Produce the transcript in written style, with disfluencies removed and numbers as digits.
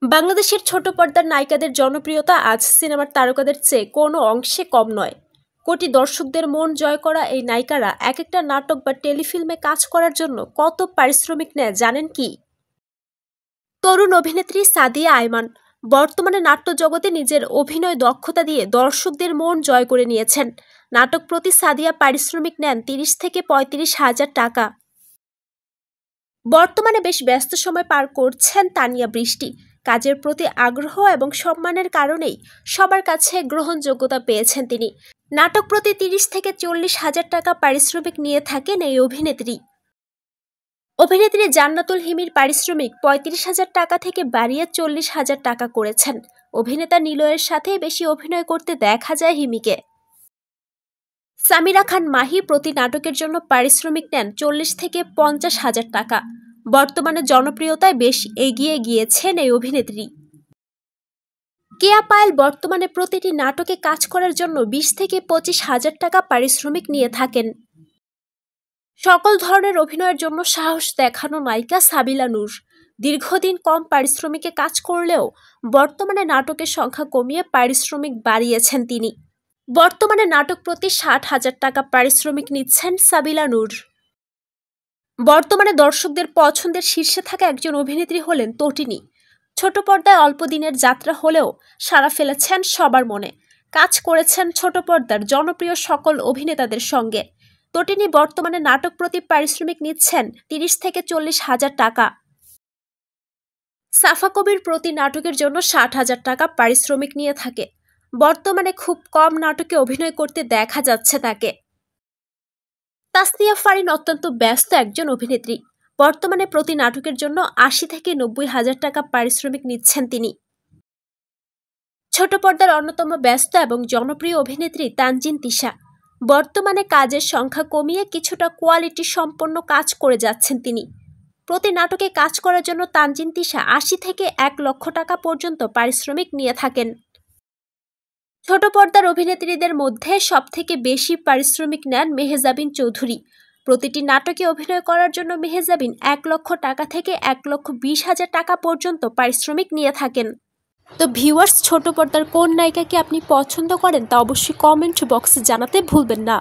বাংলাদেশের ছোট পর্দার নায়িকাদের জনপ্রিয়তা আজ সিনেমার তারকাদের চেয়ে কোনো অংশে কম নয়। কোটি দর্শকদের মন জয় করা এই নায়িকারা এক একটা নাটক বা টেলিফিল্মে কাজ করার জন্য কত পারিশ্রমিক নেয় জানেন কি? তরুণ অভিনেত্রী সাদিয়া আয়মান বর্তমানে নাট্য জগতে নিজের অভিনয় দক্ষতা দিয়ে দর্শকদের মন জয় করে নিয়েছেন। নাটক প্রতি সাদিয়া পারিশ্রমিক নেন 30 থেকে 35,000 টাকা। বর্তমানে বেশ ব্যস্ত সময় পার করছেন তানিয়া বৃষ্টি। কাজের প্রতি আগ্রহ এবং সম্মানের কারণেই সবার কাছে গ্রহণযোগ্যতা পেয়েছেন তিনি। নাটক প্রতি 30 থেকে 40,000 টাকা পারিশ্রমিক নিয়ে থাকেন এই অভিনেত্রী। অভিনেত্রী জান্নাতুল হিমির পারিশ্রমিক 35,000 টাকা থেকে বাড়িয়ে 40,000 টাকা করেছেন। অভিনেতা নিলয়ের সাথে বেশি অভিনয় করতে দেখা যায় হিমিকে। সামিরা খান মাহি প্রতি নাটকের জন্য পারিশ্রমিক নেন 40 থেকে 50,000 টাকা। বর্তমানে জনপ্রিয়তায় বেশ এগিয়ে গিয়েছেন এই অভিনেত্রী। কেয়া পায়েল বর্তমানে প্রতিটি নাটকে কাজ করার জন্য 20 থেকে 25,000 টাকা পারিশ্রমিক নিয়ে থাকেন। সকল ধরনের অভিনয়ের জন্য সাহস দেখানো নায়িকা সাবিলা নূর দীর্ঘদিন কম পারিশ্রমিকে কাজ করলেও বর্তমানে নাটকের সংখ্যা কমিয়ে পারিশ্রমিক বাড়িয়েছেন তিনি। বর্তমানে নাটক প্রতি 60,000 টাকা পারিশ্রমিক নিচ্ছেন সাবিলা নূর। বর্তমানে দর্শকদের পছন্দের শীর্ষে থাকা একজন অভিনেত্রী হলেন তটিনী। ছোট পর্দায় অল্প দিনের যাত্রা হলেও সাড়া ফেলেছেন সবার মনে। কাজ করেছেন ছোট পর্দার জনপ্রিয় সকল অভিনেতাদের সঙ্গে। তটিনী বর্তমানে নাটক প্রতি পারিশ্রমিক নিচ্ছেন 30 থেকে 40,000 টাকা। সাফা কবির প্রতি নাটকের জন্য 60,000 টাকা পারিশ্রমিক নিয়ে থাকে। বর্তমানে খুব কম নাটকে অভিনয় করতে দেখা যাচ্ছে তাকে। তাসনিয়া ফারিন অত্যন্ত ব্যস্ত একজন অভিনেত্রী। বর্তমানে প্রতি নাটকের জন্য 80 থেকে 90,000 টাকা পারিশ্রমিক নিচ্ছেন তিনি। ছোট পর্দার অন্যতম ব্যস্ত এবং জনপ্রিয় অভিনেত্রী তানজিন তিশা। বর্তমানে কাজের সংখ্যা কমিয়ে কিছুটা কোয়ালিটি সম্পন্ন কাজ করে যাচ্ছেন তিনি। প্রতি নাটকে কাজ করার জন্য তানজিন তিশা 80 থেকে 1 লক্ষ টাকা পর্যন্ত পারিশ্রমিক নিয়ে থাকেন। ছোট পর্দার অভিনেত্রীদের মধ্যে সবথেকে বেশি পারিশ্রমিক নেন মেহজাবিন চৌধুরী। প্রতিটি নাটকে অভিনয় করার জন্য মেহজাবিন 1 লক্ষ টাকা থেকে 1,20,000 টাকা পর্যন্ত পারিশ্রমিক নিয়ে থাকেন। তো ভিউয়ার্স, ছোট পর্দার কোন নায়িকাকে আপনি পছন্দ করেন তা অবশ্যই কমেন্ট বক্সে জানাতে ভুলবেন না।